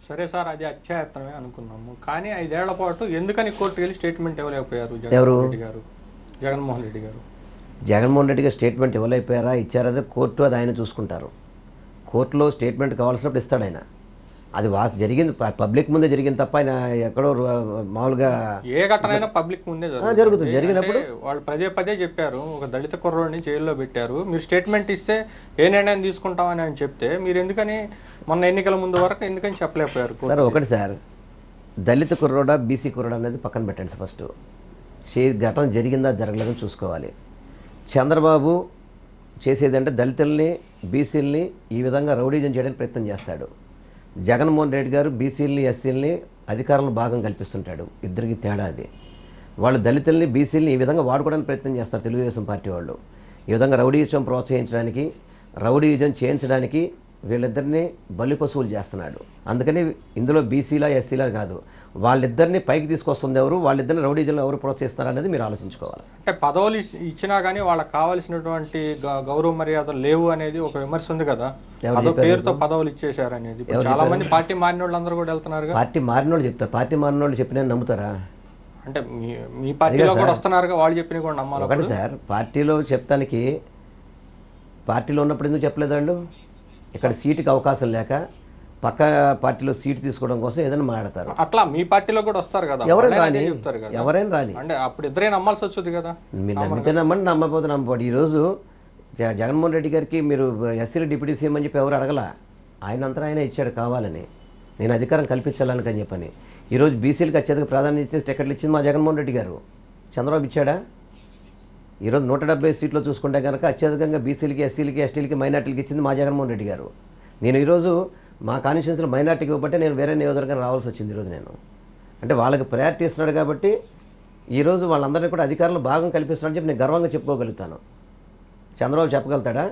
సరే సార్, అది అత్యాయత్తనమే అనుకున్నాము. కానీ 5 ఏళ్ల పాటు ఎందుకని కోర్టుకి వెళ్ళి స్టేట్మెంట్ ఇవ్వలేకపోయారు ఎవరు? జగన్మోహన్ రెడ్డి గారు? జగన్మోహన్ రెడ్డి గారు స్టేట్మెంట్ ఇవ్వలేకపోయారా, ఇచ్చారదే కోర్టు, అది ఆయన చూసుకుంటారు. కోర్టులో స్టేట్మెంట్ కావాల్సినప్పుడు ఇస్తాడు ఆయన. అది జరిగింది పబ్లిక్ ముందే జరిగింది తప్ప ఆయన ఎక్కడో మామూలుగా ఏ ఘటనైనా పబ్లిక్ ముందే జరుగుతుంది. జరిగినప్పుడు వాళ్ళు పదే పదే చెప్పారు, ఒక దళిత కుర్రోడిని జైల్లో పెట్టారు, మీరు స్టేట్మెంట్ ఇస్తే ఏ నిర్ణయం తీసుకుంటామని అని చెప్తే మీరు ఎందుకని మొన్న ఎన్నికల ముందు వరకు ఎందుకని చెప్పలేకపోయారు? సార్ ఒకటి సార్, దళిత కుర్రోడా బీసీ కుర్రోడా అనేది పక్కన పెట్టండి. ఫస్ట్ ఘటన జరిగిందా జరగలేదని చూసుకోవాలి. చంద్రబాబు చేసేదంటే దళితుల్ని బీసీలని ఈ విధంగా రౌడీజం చేయడానికి ప్రయత్నం చేస్తాడు. జగన్మోహన్ రెడ్డి గారు బీసీలని ఎస్సీలని అధికారంలో భాగం కల్పిస్తుంటాడు. ఇద్దరికి తేడా అది. వాళ్ళు దళితుల్ని బీసీలని ఈ విధంగా వాడుకోవడానికి ప్రయత్నం చేస్తారు తెలుగుదేశం పార్టీ వాళ్ళు. ఈ విధంగా రౌడీజం ప్రోత్సహించడానికి, రౌడీజం చేయించడానికి వీళ్ళిద్దరిని బలి పశువులు చేస్తున్నాడు. అందుకని ఇందులో బీసీలా ఎస్సీలా కాదు, వాళ్ళిద్దరిని పైకి తీసుకొస్తుంది ఎవరు, వాళ్ళిద్దరిని రౌడీజంలో ఎవరు ప్రోత్సహిస్తారు అనేది మీరు ఆలోచించుకోవాలి. అంటే పదవులు ఇచ్చినా కానీ వాళ్ళకి కావాల్సినటువంటి గౌరవ మర్యాదలు లేవు అనేది ఒక విమర్శ ఉంది కదా. పేరుతో పదవులు ఇచ్చేశారు అనేది చాలా మంది పార్టీ మారిన వాళ్ళు అందరూ కూడా వెళ్తున్నారు. పార్టీ మారిన వాళ్ళు చెప్తారు, పార్టీ మారిన వాళ్ళు చెప్పిన నమ్ముతారా? అంటే మీ పార్టీలో కూడా వస్తున్నారు, వాళ్ళు చెప్పిన కూడా నమ్మాలి. ఒకటి సార్, పార్టీలో చెప్తానికి పార్టీలో ఉన్నప్పుడు ఎందుకు చెప్పలేదు వాళ్ళు? ఇక్కడ సీటుకి అవకాశం లేక పక్క పార్టీలో సీటు తీసుకోవడం కోసం ఏదైనా మాట్లాడతారు. అట్లా మీ పార్టీలో కూడా వస్తారు కదా, ఎవరైనా రాని, ఎవరైనా రాని. అంటే అప్పుడు ఇద్దరే నమ్మాల్సి వచ్చేది కదా. మీరు నమ్మితే నమ్మండి, నమ్మకపోతే నమ్మపోండి. ఈరోజు జగన్మోహన్ రెడ్డి గారికి మీరు ఎస్సీలు డిప్యూటీ సీఎం అని చెప్పి ఎవరు అడగల. ఆయన అంతా ఆయన ఇచ్చాడు కావాలని, నేను అధికారం కల్పించాలని అని చెప్పని. ఈరోజు బీసీలకు అత్యధిక ప్రాధాన్యత ఇచ్చి టికెట్లు ఇచ్చింది మా జగన్మోహన్ రెడ్డి గారు. చంద్రబాబు ఇచ్చాడా? ఈరోజు 170 సీట్లు చూసుకుంటే కనుక అత్యధికంగా బీసీలకి ఎస్సీలకి ఎస్టీలకి మైనార్టీలకి ఇచ్చింది మా జగన్మోహన్ రెడ్డి గారు. నేను ఈరోజు మా కాన్స్టిట్యూన్సీలో మైనార్టీకి ఇవ్వబట్టే నేను వేరే నియోజకవర్గం రావాల్సి వచ్చింది ఈరోజు. నేను అంటే వాళ్ళకి ప్రయారిటీ ఇస్తున్నాడు కాబట్టి ఈరోజు వాళ్ళందరినీ కూడా అధికారులు భాగం కల్పిస్తున్నాడని చెప్పి నేను గర్వంగా చెప్పుకోగలుగుతాను. చంద్రబాబు చెప్పగలుగుతాడా?